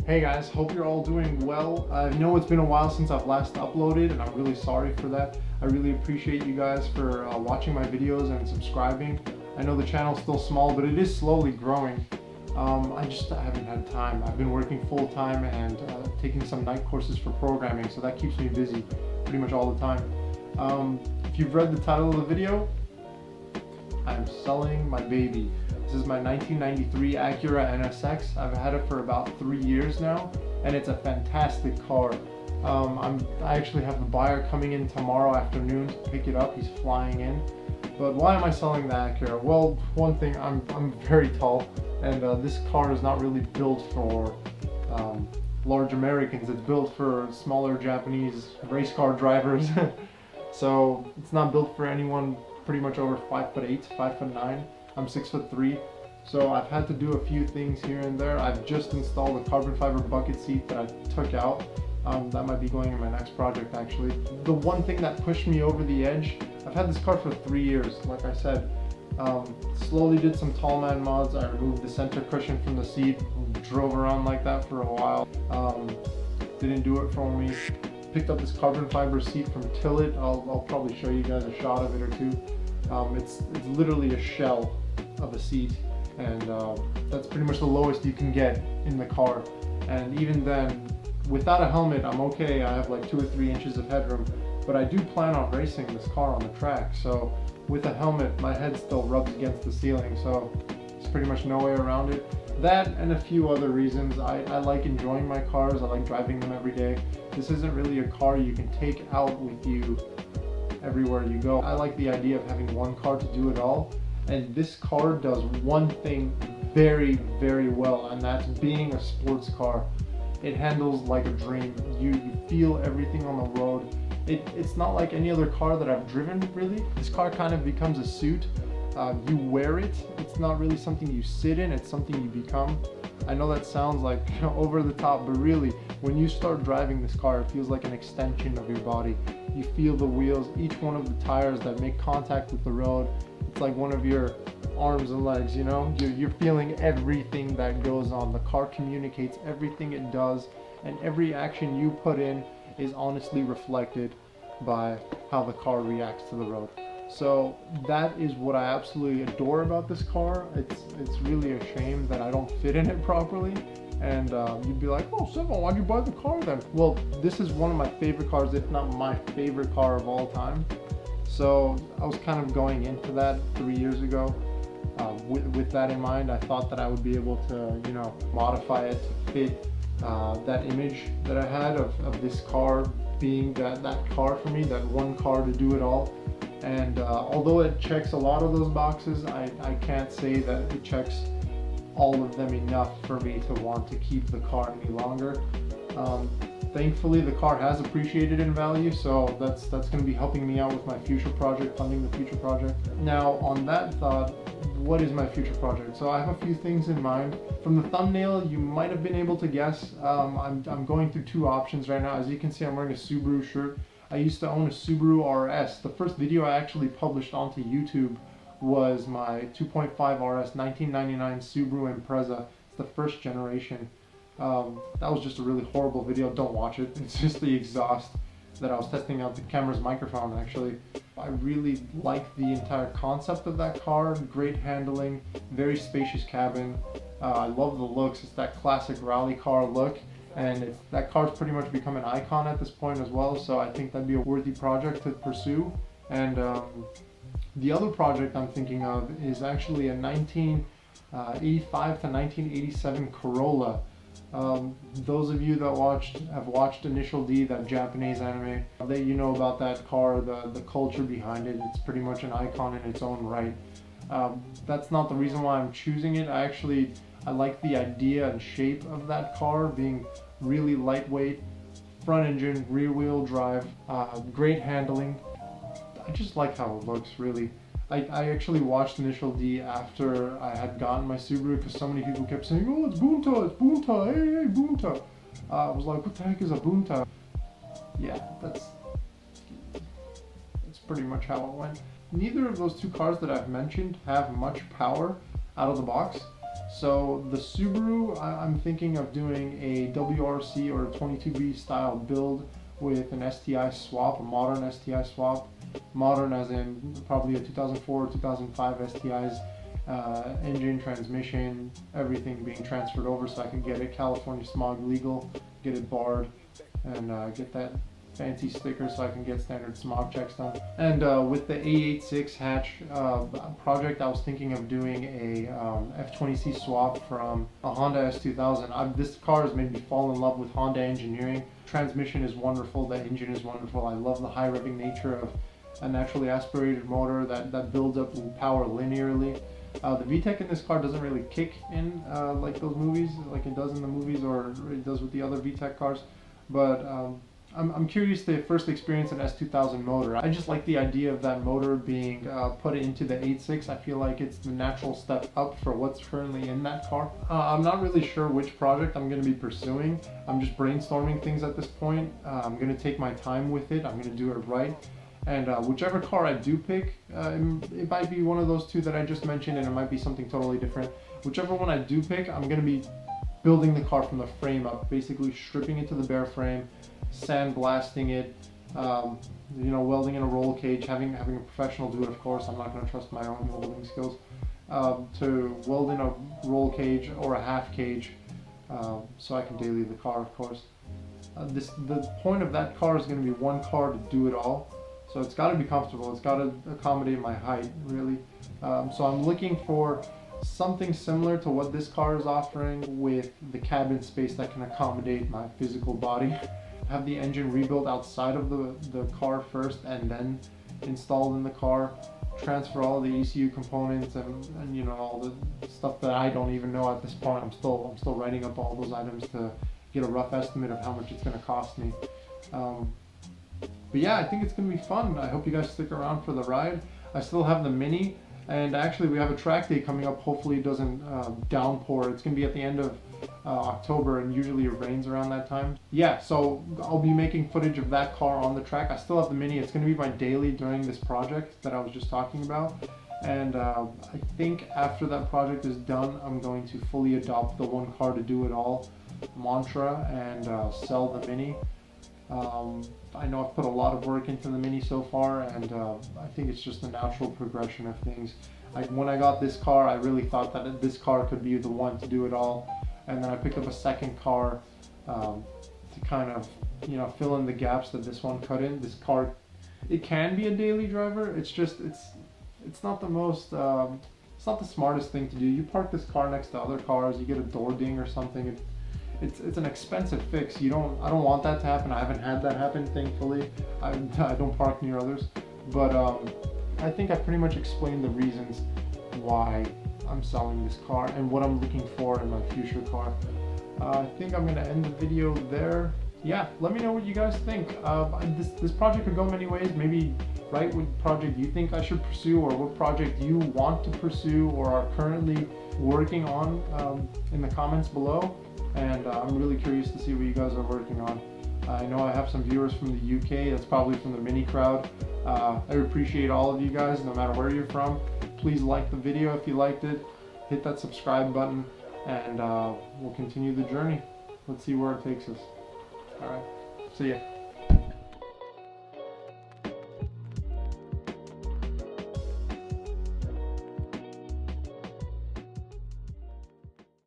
Hey guys, hope you're all doing well. I know it's been a while since I've last uploaded and I'm really sorry for that. I really appreciate you guys for watching my videos and subscribing. I know the channel's still small, but it is slowly growing. I haven't had time. I've been working full time and taking some night courses for programming, so that keeps me busy pretty much all the time. If you've read the title of the video, I'm selling my baby. This is my 1993 Acura NSX. I've had it for about 3 years now, and it's a fantastic car. I actually have the buyer coming in tomorrow afternoon to pick it up. He's flying in. But why am I selling the Acura? Well, one thing, I'm very tall, and this car is not really built for large Americans. It's built for smaller Japanese race car drivers. So it's not built for anyone pretty much over 5'8", 5'9". I'm 6'3", so I've had to do a few things here and there. I've just installed a carbon fiber bucket seat that I took out. That might be going in my next project actually. The one thing that pushed me over the edge, I've had this car for 3 years, like I said. Slowly did some tall man mods. I removed the center cushion from the seat, drove around like that for a while. Didn't do it for me. Picked up this carbon fiber seat from Tillit. I'll probably show you guys a shot of it or two. It's literally a shell of a seat, and that's pretty much the lowest you can get in the car. And even then, without a helmet, I'm okay. I have like 2 or 3 inches of headroom, but I do plan on racing this car on the track. So with a helmet, my head still rubs against the ceiling, so there's pretty much no way around it. That and a few other reasons. I like enjoying my cars. I like driving them every day. This isn't really a car you can take out with you everywhere you go. I like the idea of having one car to do it all, and this car does one thing very, very well, and that's being a sports car. It handles like a dream. You feel everything on the road. It's not like any other car that I've driven, really. This car kind of becomes a suit. You wear it. It's not really something you sit in, it's something you become. I know that sounds like over the top, but really, when you start driving this car, it feels like an extension of your body. You feel the wheels, each one of the tires that make contact with the road. It's like one of your arms and legs, you know? You're feeling everything that goes on. The car communicates everything it does, and every action you put in is honestly reflected by how the car reacts to the road. So that is what I absolutely adore about this car. It's really a shame that I don't fit in it properly. And you'd be like, oh, Sevan, why'd you buy the car then? Well, this is one of my favorite cars, if not my favorite car of all time. So I was kind of going into that 3 years ago. With that in mind, I thought that I would be able to, you know, modify it to fit that image that I had of this car being that car for me, that one car to do it all. And although it checks a lot of those boxes, I can't say that it checks all of them enough for me to want to keep the car any longer. Thankfully, the car has appreciated in value, so that's going to be helping me out with my future project, funding the future project. Now, on that thought, what is my future project? So I have a few things in mind. From the thumbnail, you might have been able to guess. I'm going through 2 options right now. As you can see, I'm wearing a Subaru shirt. I used to own a Subaru RS. The first video I actually published onto YouTube was my 2.5 RS 1999 Subaru Impreza. It's the first generation. That was just a really horrible video. Don't watch it. It's just the exhaust that I was testing out the camera's microphone actually. I really like the entire concept of that car. Great handling, very spacious cabin. I love the looks. It's that classic rally car look. And that car's pretty much become an icon at this point as well, so I think that'd be a worthy project to pursue. And the other project I'm thinking of is actually a 1985 to 1987 Corolla. Those of you that have watched Initial D, that Japanese anime, you know about that car, the culture behind it. It's pretty much an icon in its own right. That's not the reason why I'm choosing it. I like the idea and shape of that car being really lightweight, front engine, rear wheel drive, great handling. I just like how it looks, really. I actually watched Initial D after I had gotten my Subaru because so many people kept saying, oh, it's Bunta, hey, Bunta. I was like, what the heck is a Bunta? Yeah, that's pretty much how it went. Neither of those 2 cars that I've mentioned have much power out of the box. So the Subaru, I'm thinking of doing a WRC or a 22B style build with an STI swap, a modern STI swap. Modern as in probably a 2004, 2005 STI's engine, transmission, everything being transferred over so I can get it California smog legal, get it barred, and get that fancy sticker so I can get standard smog checks done. And with the A86 hatch project, I was thinking of doing a F20C swap from a Honda S2000. This car has made me fall in love with Honda engineering. Transmission is wonderful, the engine is wonderful. I love the high revving nature of a naturally aspirated motor that builds up power linearly. The VTEC in this car doesn't really kick in like those movies, like it does in the movies or it does with the other VTEC cars. But I'm curious to first experience an S2000 motor. I just like the idea of that motor being put into the 8.6. I feel like it's the natural step up for what's currently in that car. I'm not really sure which project I'm going to be pursuing. I'm just brainstorming things at this point. I'm going to take my time with it. I'm going to do it right. And whichever car I do pick, it might be one of those two that I just mentioned, and it might be something totally different. Whichever one I do pick, I'm going to be building the car from the frame up, basically stripping it to the bare frame, sandblasting it, you know, welding in a roll cage, having a professional do it, of course. I'm not going to trust my own welding skills. To weld in a roll cage or a half cage, so I can daily the car, of course. The point of that car is going to be one car to do it all. So it's got to be comfortable. It's got to accommodate my height, really. So I'm looking for something similar to what this car is offering, with the cabin space that can accommodate my physical body. Have the engine rebuilt outside of the car first and then installed in the car. Transfer all the ECU components and you know, all the stuff that I don't even know at this point. I'm still writing up all those items to get a rough estimate of how much it's going to cost me. But yeah, I think it's going to be fun. I hope you guys stick around for the ride. I still have the Mini, and actually we have a track day coming up. Hopefully it doesn't downpour. It's going to be at the end of October, and usually it rains around that time. Yeah, so I'll be making footage of that car on the track. I still have the Mini. It's going to be my daily during this project that I was just talking about. And I think after that project is done, I'm going to fully adopt the one car to do it all mantra and sell the Mini. I know I've put a lot of work into the Mini so far, and I think it's just a natural progression of things. When I got this car, I really thought that this car could be the one to do it all, and then I picked up a second car to kind of, you know, fill in the gaps that this one cut in. This car, it can be a daily driver. It's just it's not the most it's not the smartest thing to do. You park this car next to other cars, you get a door ding or something. It's an expensive fix. I don't want that to happen. I haven't had that happen, thankfully. I don't park near others, but I think I pretty much explained the reasons why I'm selling this car and what I'm looking for in my future car. I think I'm gonna end the video there. Yeah, let me know what you guys think. This project could go many ways. Maybe write what project you think I should pursue, or what project you want to pursue or are currently working on in the comments below. And I'm really curious to see what you guys are working on. I know I have some viewers from the UK. That's probably from the Mini crowd. I appreciate all of you guys, no matter where you're from. Please like the video if you liked it. Hit that subscribe button, and we'll continue the journey. Let's see where it takes us. All right, see ya.